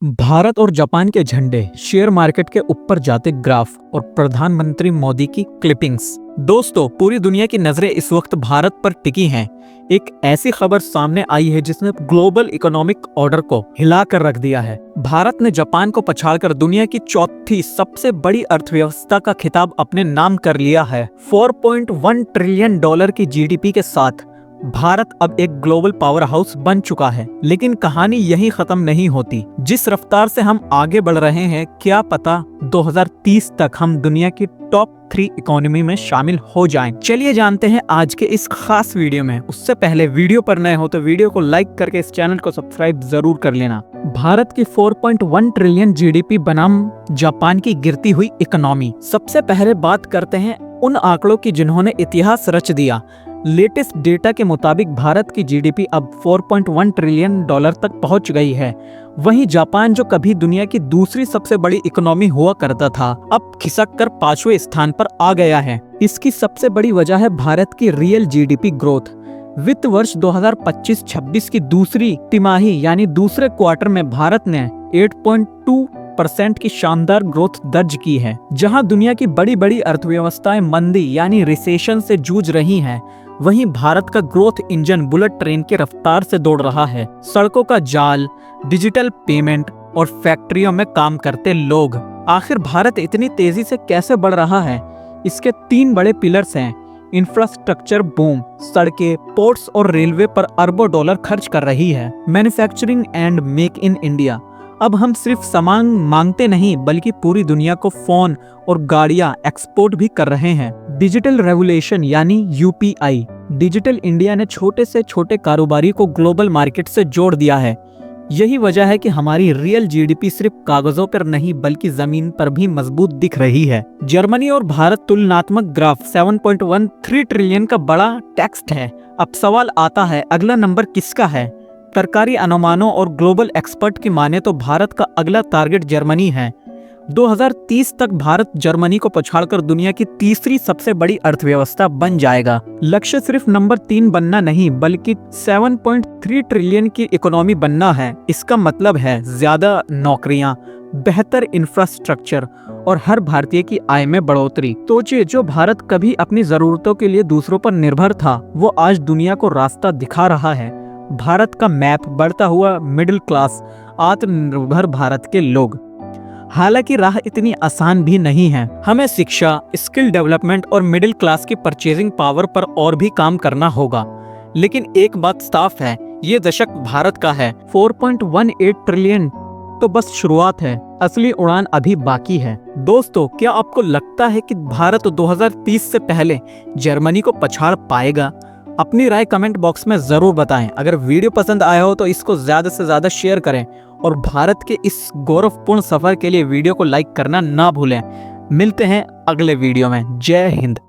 भारत और जापान के झंडे, शेयर मार्केट के ऊपर जाते ग्राफ और प्रधानमंत्री मोदी की क्लिपिंग्स। दोस्तों, पूरी दुनिया की नजरें इस वक्त भारत पर टिकी हैं। एक ऐसी खबर सामने आई है जिसने ग्लोबल इकोनॉमिक ऑर्डर को हिला कर रख दिया है। भारत ने जापान को पछाड़कर दुनिया की चौथी सबसे बड़ी अर्थव्यवस्था का खिताब अपने नाम कर लिया है। 4.1 ट्रिलियन डॉलर की जीडीपी के साथ भारत अब एक ग्लोबल पावर हाउस बन चुका है। लेकिन कहानी यही खत्म नहीं होती। जिस रफ्तार से हम आगे बढ़ रहे हैं, क्या पता 2030 तक हम दुनिया की टॉप 3 इकोनॉमी में शामिल हो जाएं। चलिए जानते हैं आज के इस खास वीडियो में। उससे पहले वीडियो पर नए हो तो वीडियो को लाइक करके इस चैनल को सब्सक्राइब जरूर कर लेना। भारत की 4.1 ट्रिलियन जीडीपी बनाम जापान की गिरती हुई इकोनॉमी। सबसे पहले बात करते हैं उन आंकड़ों की जिन्होंने इतिहास रच दिया। लेटेस्ट डेटा के मुताबिक भारत की जीडीपी अब 4.1 ट्रिलियन डॉलर तक पहुंच गई है। वहीं जापान, जो कभी दुनिया की दूसरी सबसे बड़ी इकोनॉमी हुआ करता था, अब खिसक कर 5वें स्थान पर आ गया है। इसकी सबसे बड़ी वजह है भारत की रियल जीडीपी ग्रोथ। वित्त वर्ष 2025-26 की दूसरी तिमाही यानी दूसरे क्वार्टर में भारत ने 8.2% की शानदार ग्रोथ दर्ज की है। जहां दुनिया की बड़ी बड़ी अर्थव्यवस्थाएं मंदी यानी रिसेशन से जूझ रही हैं, वहीं भारत का ग्रोथ इंजन बुलेट ट्रेन की रफ्तार से दौड़ रहा है। सड़कों का जाल, डिजिटल पेमेंट और फैक्ट्रियों में काम करते लोग। आखिर भारत इतनी तेजी से कैसे बढ़ रहा है? इसके 3 बड़े पिलर्स हैं। इंफ्रास्ट्रक्चर बूम, सड़कें, पोर्ट्स और रेलवे पर अरबों डॉलर खर्च कर रही है। Manufacturing and make in India. अब हम सिर्फ सामान मांगते नहीं बल्कि पूरी दुनिया को फोन और गाड़ियां एक्सपोर्ट भी कर रहे हैं। डिजिटल रेवोल्यूशन यानी यूपीआई। डिजिटल इंडिया ने छोटे से छोटे कारोबारी को ग्लोबल मार्केट से जोड़ दिया है। यही वजह है कि हमारी रियल जीडीपी सिर्फ कागजों पर नहीं बल्कि जमीन पर भी मजबूत दिख रही है। जर्मनी और भारत तुलनात्मक ग्राफ। 7.13 ट्रिलियन का बड़ा टेक्स्ट है। अब सवाल आता है, अगला नंबर किसका है? सरकारी अनुमानों और ग्लोबल एक्सपर्ट की माने तो भारत का अगला टारगेट जर्मनी है। 2030 तक भारत जर्मनी को पछाड़कर दुनिया की तीसरी सबसे बड़ी अर्थव्यवस्था बन जाएगा। लक्ष्य सिर्फ नंबर 3 बनना नहीं बल्कि 7.3 ट्रिलियन की इकोनॉमी बनना है। इसका मतलब है ज्यादा नौकरियां, बेहतर इंफ्रास्ट्रक्चर और हर भारतीय की आय में बढ़ोतरी। सोचिए, जो भारत कभी अपनी जरूरतों के लिए दूसरों पर निर्भर था, वो आज दुनिया को रास्ता दिखा रहा है। भारत का मैप, बढ़ता हुआ मिडिल क्लास, आत्मनिर्भर भारत के लोग। हालांकि राह इतनी आसान भी नहीं है। हमें शिक्षा, स्किल डेवलपमेंट और मिडिल क्लास की परचेजिंग पावर पर और भी काम करना होगा। लेकिन एक बात साफ है, ये दशक भारत का है। 4.18 ट्रिलियन तो बस शुरुआत है, असली उड़ान अभी बाकी है। दोस्तों, क्या आपको लगता है कि भारत 2030 से पहले जर्मनी को पछाड़ पाएगा? अपनी राय कमेंट बॉक्स में जरूर बताएं। अगर वीडियो पसंद आया हो तो इसको ज्यादा से ज्यादा शेयर करें और भारत के इस गौरवपूर्ण सफर के लिए वीडियो को लाइक करना ना भूलें। मिलते हैं अगले वीडियो में। जय हिंद।